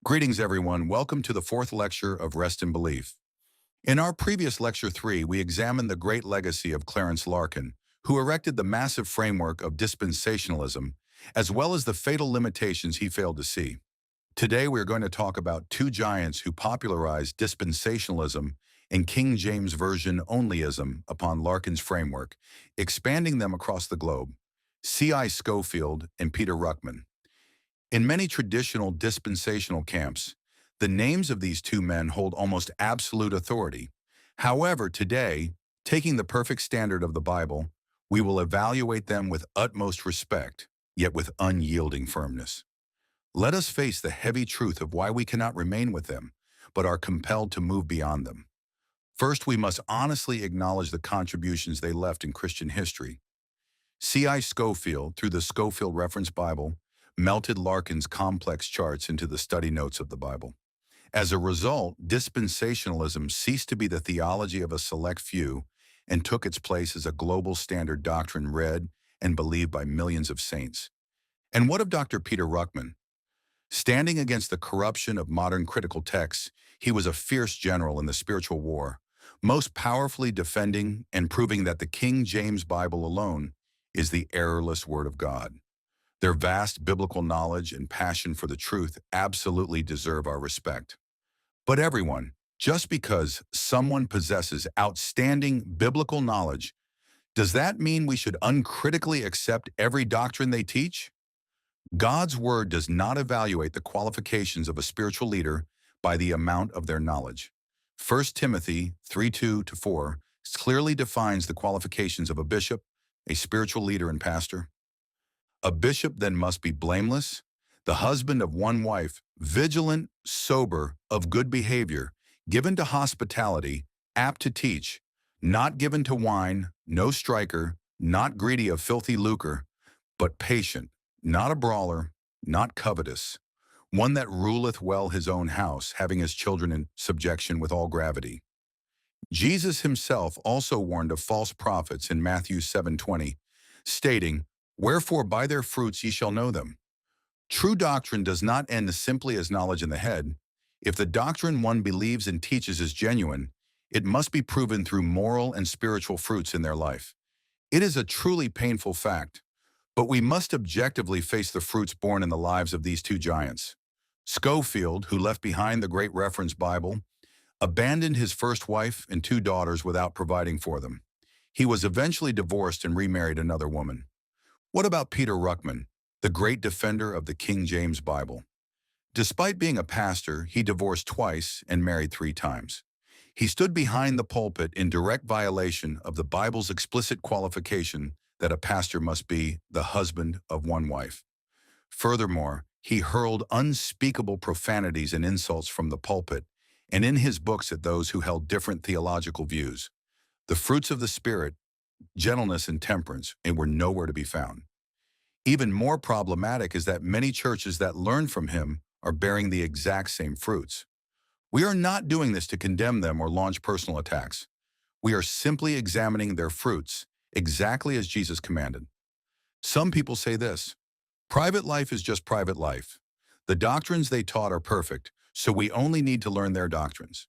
Greetings, everyone. Welcome to the fourth lecture of Rest in Belief. In our previous lecture 3, we examined the great legacy of Clarence Larkin, who erected the massive framework of dispensationalism, as well as the fatal limitations he failed to see. Today, we're going to talk about two giants who popularized dispensationalism and King James Version Onlyism upon Larkin's framework, expanding them across the globe. C.I. Scofield and Peter Ruckman. In many traditional dispensational camps, the names of these two men hold almost absolute authority. However, today, taking the perfect standard of the Bible, we will evaluate them with utmost respect, yet with unyielding firmness. Let us face the heavy truth of why we cannot remain with them, but are compelled to move beyond them. First, we must honestly acknowledge the contributions they left in Christian history. C.I. Scofield, through the Scofield Reference Bible, melted Larkin's complex charts into the study notes of the Bible. As a result, dispensationalism ceased to be the theology of a select few and took its place as a global standard doctrine read and believed by millions of saints. And what of Dr. Peter Ruckman? Standing against the corruption of modern critical texts, he was a fierce general in the spiritual war, most powerfully defending and proving that the King James Bible alone is the errorless Word of God. Their vast biblical knowledge and passion for the truth absolutely deserve our respect. But everyone, just because someone possesses outstanding biblical knowledge, does that mean we should uncritically accept every doctrine they teach? God's Word does not evaluate the qualifications of a spiritual leader by the amount of their knowledge. 1 Timothy 3:2-4 clearly defines the qualifications of a bishop, a spiritual leader and pastor. A bishop then must be blameless, the husband of one wife, vigilant, sober, of good behavior, given to hospitality, apt to teach, not given to wine, no striker, not greedy of filthy lucre, but patient, not a brawler, not covetous, one that ruleth well his own house, having his children in subjection with all gravity. Jesus himself also warned of false prophets in Matthew 7:20, stating, "Wherefore by their fruits ye shall know them." True doctrine does not end simply as knowledge in the head. If the doctrine one believes and teaches is genuine, it must be proven through moral and spiritual fruits in their life. It is a truly painful fact, but we must objectively face the fruits born in the lives of these two giants. Scofield, who left behind the great reference Bible, abandoned his first wife and two daughters without providing for them. He was eventually divorced and remarried another woman. What about Peter Ruckman, the great defender of the King James Bible? Despite being a pastor, he divorced twice and married 3 times. He stood behind the pulpit in direct violation of the Bible's explicit qualification that a pastor must be the husband of one wife. Furthermore, he hurled unspeakable profanities and insults from the pulpit and in his books at those who held different theological views. The fruits of the Spirit, gentleness and temperance, and were nowhere to be found. Even more problematic is that many churches that learn from him are bearing the exact same fruits. We are not doing this to condemn them or launch personal attacks. We are simply examining their fruits, exactly as Jesus commanded. Some people say this: private life is just private life. The doctrines they taught are perfect, so we only need to learn their doctrines.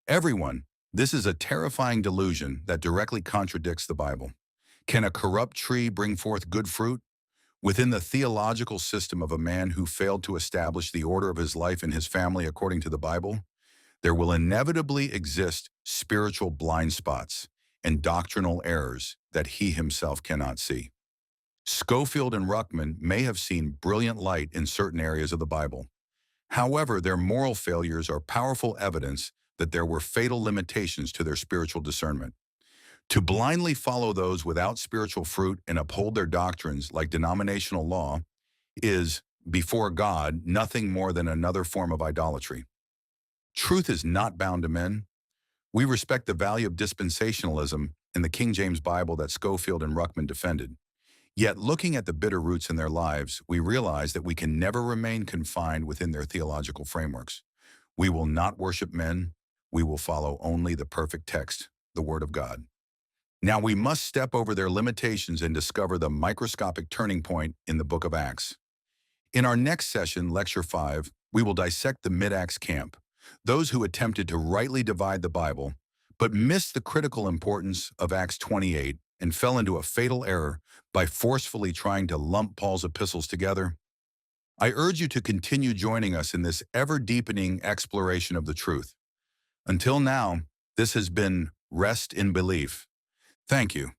Everyone, this is a terrifying delusion that directly contradicts the Bible. Can a corrupt tree bring forth good fruit? Within the theological system of a man who failed to establish the order of his life and his family according to the Bible, there will inevitably exist spiritual blind spots and doctrinal errors that he himself cannot see. Scofield and Ruckman may have seen brilliant light in certain areas of the Bible. However, their moral failures are powerful evidence that there were fatal limitations to their spiritual discernment. To blindly follow those without spiritual fruit and uphold their doctrines like denominational law is, before God, nothing more than another form of idolatry. Truth is not bound to men. We respect the value of dispensationalism in the King James Bible that Scofield and Ruckman defended. Yet, looking at the bitter roots in their lives, we realize that we can never remain confined within their theological frameworks. We will not worship men. We will follow only the perfect text, the Word of God. Now we must step over their limitations and discover the microscopic turning point in the book of Acts. In our next session, Lecture 5, we will dissect the mid-Acts camp, those who attempted to rightly divide the Bible, but missed the critical importance of Acts 28 and fell into a fatal error by forcefully trying to lump Paul's epistles together. I urge you to continue joining us in this ever-deepening exploration of the truth. Until now, this has been Rest in Belief. Thank you.